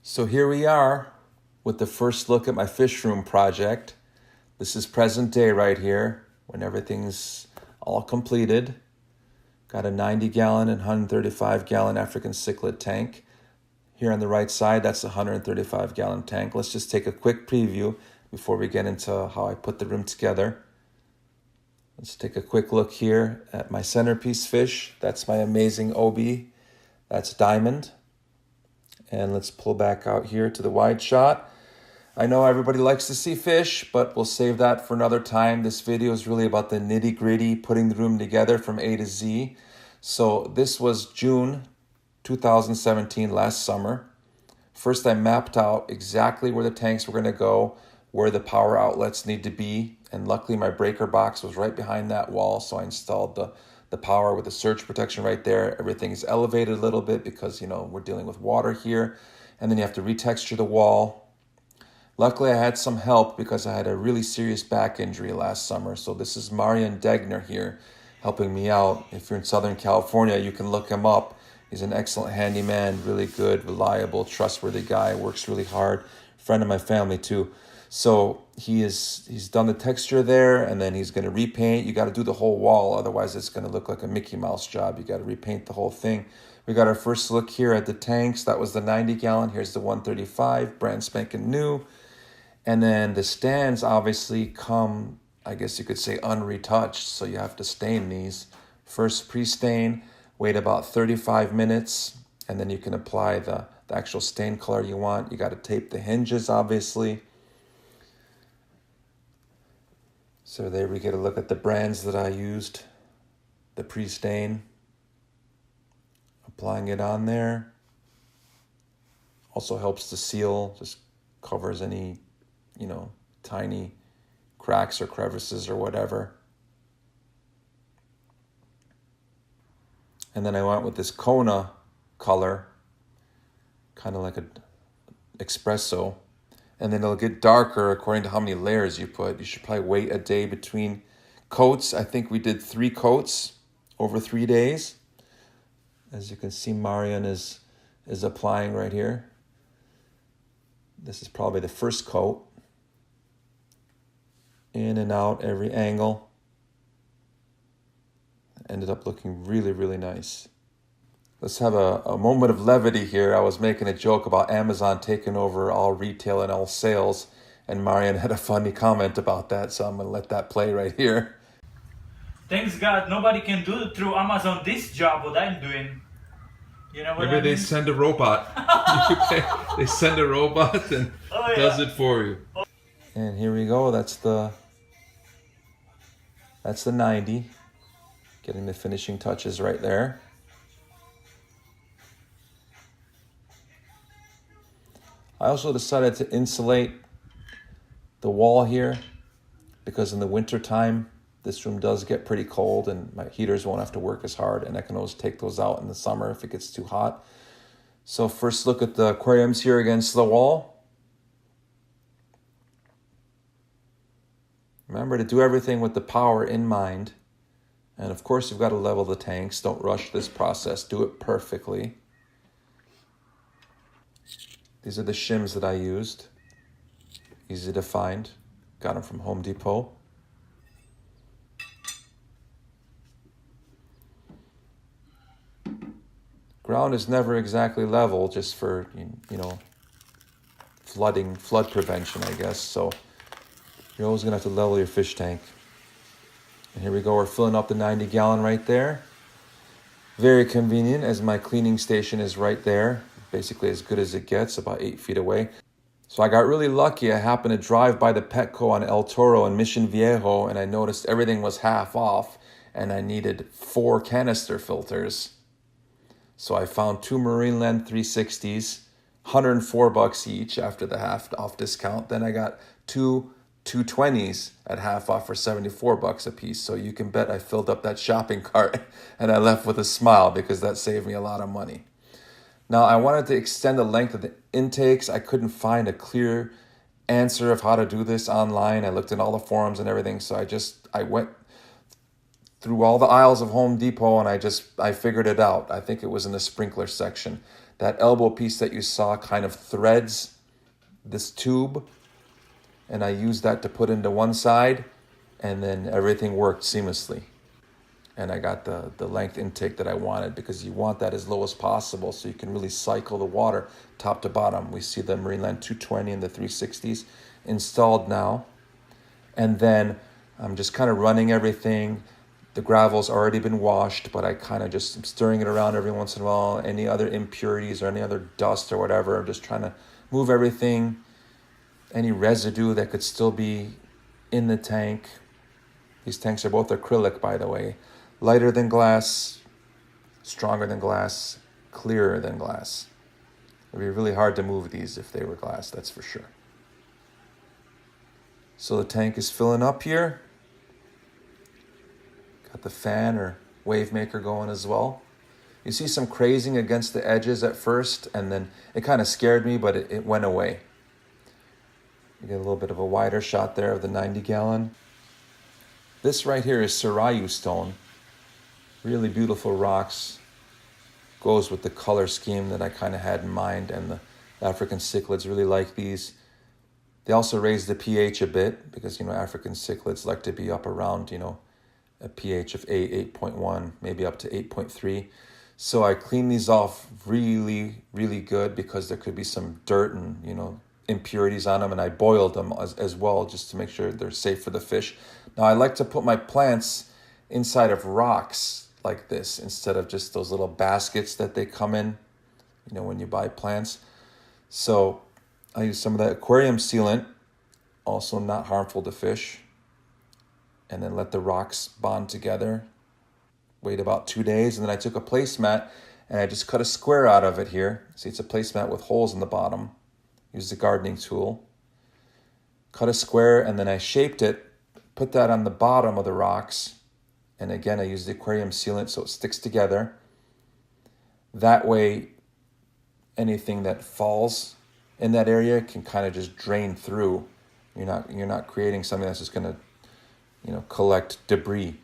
So here we are with the first look at my Fishroom project. This is present day right here when everything's all completed. Got a 90 gallon and 135 gallon African cichlid tank. Here on the right side, that's a 135 gallon tank. Let's just take a quick preview before we get into how I put the room together. Let's take a quick look here at my centerpiece fish. That's my amazing OB. That's Diamond. And let's pull back out here to the wide shot. I know everybody likes to see fish, but we'll save that for another time. This video is really about the nitty-gritty, putting the room together from A to Z. So this was June 2017, last summer. First, I mapped out exactly where the tanks were going to go, where the power outlets need to be, and luckily my breaker box was right behind that wall, so I installed the power with the surge protection right there. Everything's elevated a little bit because, we're dealing with water here. And then you have to retexture the wall. Luckily, I had some help because I had a really serious back injury last summer. So this is Marian Degner here helping me out. If you're in Southern California, you can look him up. He's an excellent handyman, really good, reliable, trustworthy guy, works really hard. Friend of my family too. So he's done the texture there, and then he's going to repaint. You got to do the whole wall, otherwise it's going to look like a Mickey Mouse job. You got to repaint the whole thing. We got our first look here at the tanks. That was the 90 gallon. Here's the 135, brand spanking new. And then the stands obviously come, I guess you could say, unretouched. So you have to stain these. First pre-stain, wait about 35 minutes, and then you can apply the actual stain color you want. You got to tape the hinges, obviously. So there we get a look at the brands that I used, the pre-stain, applying it on there. Also helps to seal, just covers any, tiny cracks or crevices or whatever. And then I went with this Kona color, kind of like an espresso. And then it'll get darker according to how many layers you put. You should probably wait a day between coats. I think we did 3 coats over 3 days. As you can see, Marian is applying right here. This is probably the first coat. In and out, every angle. Ended up looking really, really nice. Let's have a moment of levity here. I was making a joke about Amazon taking over all retail and all sales, and Marian had a funny comment about that, so I'm going to let that play right here. Thanks God, nobody can do through Amazon this job what I'm doing. You know what I mean? They send a robot. They send a robot and does it for you. And here we go. That's the 90. Getting the finishing touches right there. I also decided to insulate the wall here because in the winter time, this room does get pretty cold and my heaters won't have to work as hard, and I can always take those out in the summer if it gets too hot. So first look at the aquariums here against the wall. Remember to do everything with the power in mind. And of course, you've got to level the tanks. Don't rush this process. Do it perfectly. These are the shims that I used. Easy to find. Got them from Home Depot. Ground is never exactly level, just for, flood prevention, I guess. So you're always going to have to level your fish tank. And here we go. We're filling up the 90 gallon right there. Very convenient, as my cleaning station is right there. Basically as good as it gets, about 8 feet away. So I got really lucky. I happened to drive by the Petco on El Toro in Mission Viejo, and I noticed everything was half off, and I needed 4 canister filters. So I found 2 Marineland 360s, $104 each after the half off discount. Then I got 2 220s at half off for $74 a piece. So you can bet I filled up that shopping cart and I left with a smile because that saved me a lot of money. Now I wanted to extend the length of the intakes. I couldn't find a clear answer of how to do this online. I looked at all the forums and everything. So I went through all the aisles of Home Depot and I figured it out. I think it was in the sprinkler section. that elbow piece that you saw kind of threads this tube, and I used that to put into one side, and then everything worked seamlessly. And I got the length intake that I wanted, because you want that as low as possible so you can really cycle the water top to bottom. We see the Marineland 220 and the 360s installed now. And then I'm just kind of running everything. The gravel's already been washed, but I kind of just am stirring it around every once in a while. Any other impurities or any other dust or whatever, I'm just trying to move everything. Any residue that could still be in the tank. These tanks are both acrylic, by the way. Lighter than glass, stronger than glass, clearer than glass. It would be really hard to move these if they were glass, that's for sure. So the tank is filling up here. Got the fan or wave maker going as well. You see some crazing against the edges at first, and then it kind of scared me, but it went away. You get a little bit of a wider shot there of the 90-gallon. This right here is Sarayu stone. Really beautiful rocks. Goes with the color scheme that I kind of had in mind, and the African cichlids really like these. They also raise the pH a bit, because, African cichlids like to be up around, a pH of 8, 8.1, maybe up to 8.3. So I clean these off really, really good, because there could be some dirt and, impurities on them, and I boiled them as well, just to make sure they're safe for the fish. Now I like to put my plants inside of rocks like this, instead of just those little baskets that they come in, when you buy plants. So I use some of that aquarium sealant, also not harmful to fish, and then let the rocks bond together. Wait about 2 days, and then I took a placemat and I just cut a square out of it here. See, it's a placemat with holes in the bottom. Use the gardening tool. Cut a square, and then I shaped it, put that on the bottom of the rocks. And again, I use the aquarium sealant so it sticks together. That way, anything that falls in that area can kind of just drain through. You're not creating something that's just going to, collect debris.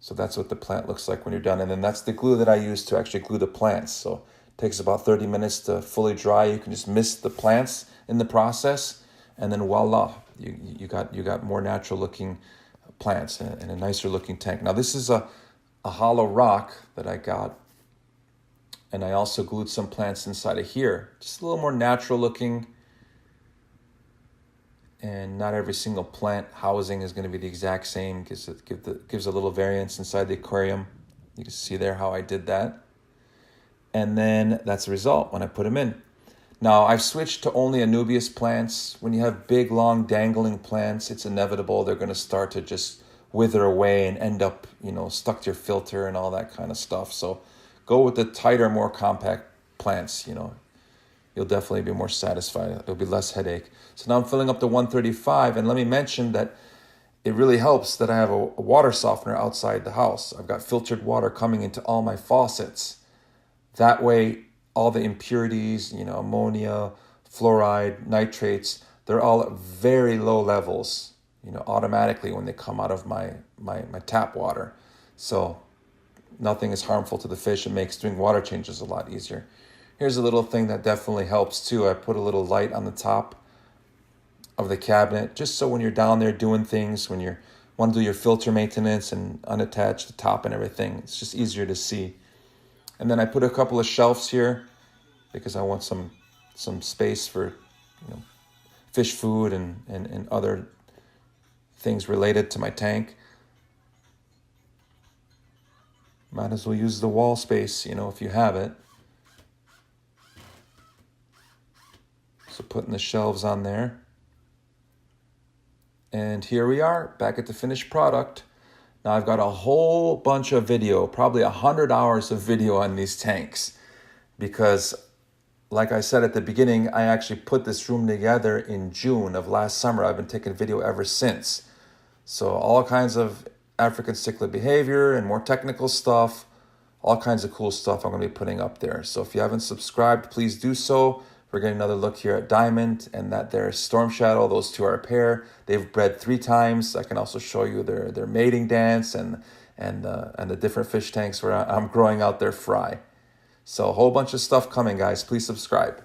So that's what the plant looks like when you're done. And then that's the glue that I use to actually glue the plants. So it takes about 30 minutes to fully dry. You can just mist the plants in the process, and then voila, you got more natural looking plants and a nicer looking tank. Now this is a hollow rock that I got, and I also glued some plants inside of here, just a little more natural looking. And not every single plant housing is going to be the exact same. Gives a little variance inside the aquarium. You can see there how I did that. And then that's the result when I put them in. Now I've switched to only Anubias plants. When you have big, long, dangling plants, it's inevitable they're going to start to just wither away and end up, stuck to your filter and all that kind of stuff. So go with the tighter, more compact plants, You'll definitely be more satisfied. It'll be less headache. So now I'm filling up the 135, and let me mention that it really helps that I have a water softener outside the house. I've got filtered water coming into all my faucets. That way, all the impurities, ammonia, fluoride, nitrates, they're all at very low levels, automatically when they come out of my tap water. So nothing is harmful to the fish. It makes doing water changes a lot easier. Here's a little thing that definitely helps too. I put a little light on the top of the cabinet, just so when you're down there doing things, when you want to do your filter maintenance and unattach the top and everything, it's just easier to see. And then I put a couple of shelves here because I want some space for fish food and other things related to my tank. Might as well use the wall space, if you have it. So putting the shelves on there. And here we are, back at the finished product. Now I've got a whole bunch of video, probably 100 hours of video on these tanks. Because, like I said at the beginning, I actually put this room together in June of last summer. I've been taking video ever since. So all kinds of African cichlid behavior and more technical stuff. All kinds of cool stuff I'm going to be putting up there. So if you haven't subscribed, please do so. We're getting another look here at Diamond, and that there's Storm Shadow. Those two are a pair. They've bred 3 times. I can also show you their mating dance and the different fish tanks where I'm growing out their fry. So a whole bunch of stuff coming, guys. Please subscribe.